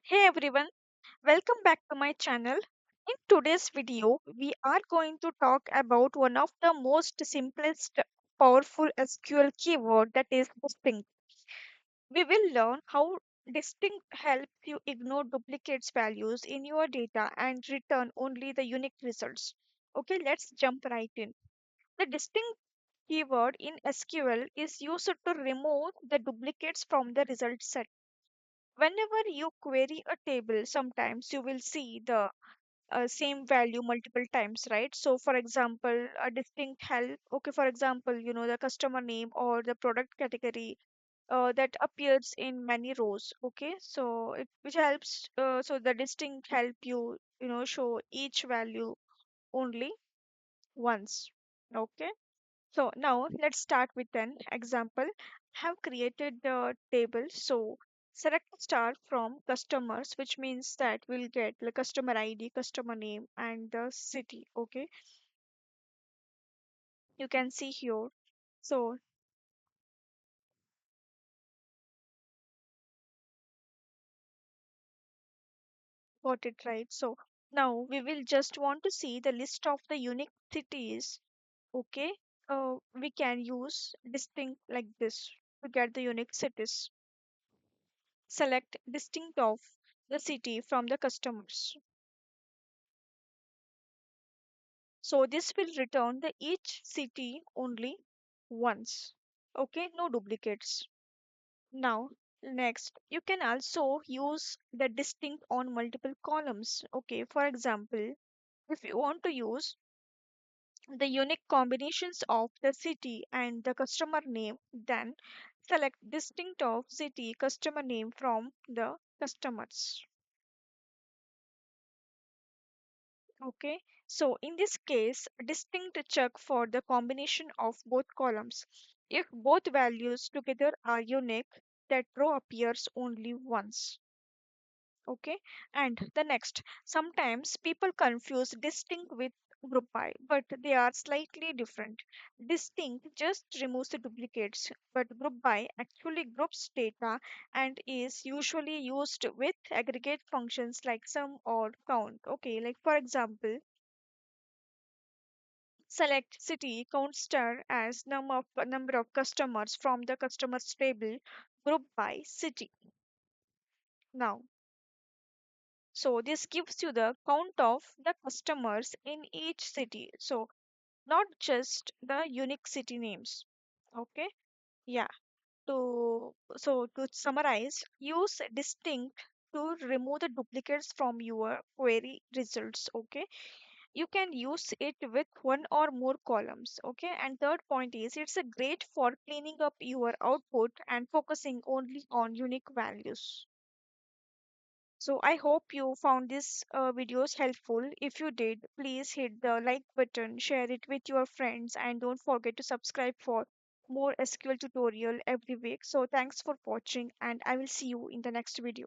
Hey everyone, welcome back to my channel. In today's video, we are going to talk about one of the most simplest powerful SQL keyword, that is distinct. We will learn how distinct helps you ignore duplicates values in your data and return only the unique results. Okay, let's jump right in. The distinct keyword in SQL is used to remove the duplicates from the result set. Whenever you query a table, sometimes you will see the same value multiple times, right? So for example, a distinct help, okay, for example, the customer name or the product category that appears in many rows. Okay, so it which helps, so the distinct help you, show each value only once. Okay, so now let's start with an example. Have created the table. So select star from customers, which means that we'll get the customer ID, customer name, and the city. Okay, you can see here. So got it right. So now we will just want to see the list of the unique cities. Okay, we can use distinct like this to get the unique cities. Select distinct of the city from the customers. So this will return the each city only once. Okay, no duplicates. Now, next, you can also use the distinct on multiple columns. Okay, for example, if you want to use the unique combinations of the city and the customer name, then select distinct of city customer name from the customers. Okay, so in this case, distinct check for the combination of both columns. If both values together are unique, that row appears only once. Okay, and the next, sometimes people confuse distinct with group by, but they are slightly different. Distinct just removes the duplicates, but group by actually groups data and is usually used with aggregate functions like sum or count. Okay, like for example, select city count star as number of customers from the customers table, group by city. Now, so this gives you the count of the customers in each city. So not just the unique city names. Okay. Yeah. To summarize, use distinct to remove the duplicates from your query results. Okay, you can use it with one or more columns. Okay, and third point is it's a great for cleaning up your output and focusing only on unique values. So I hope you found this videos helpful. If you did, please hit the like button, share it with your friends, and don't forget to subscribe for more SQL tutorial every week. So thanks for watching, and I will see you in the next video.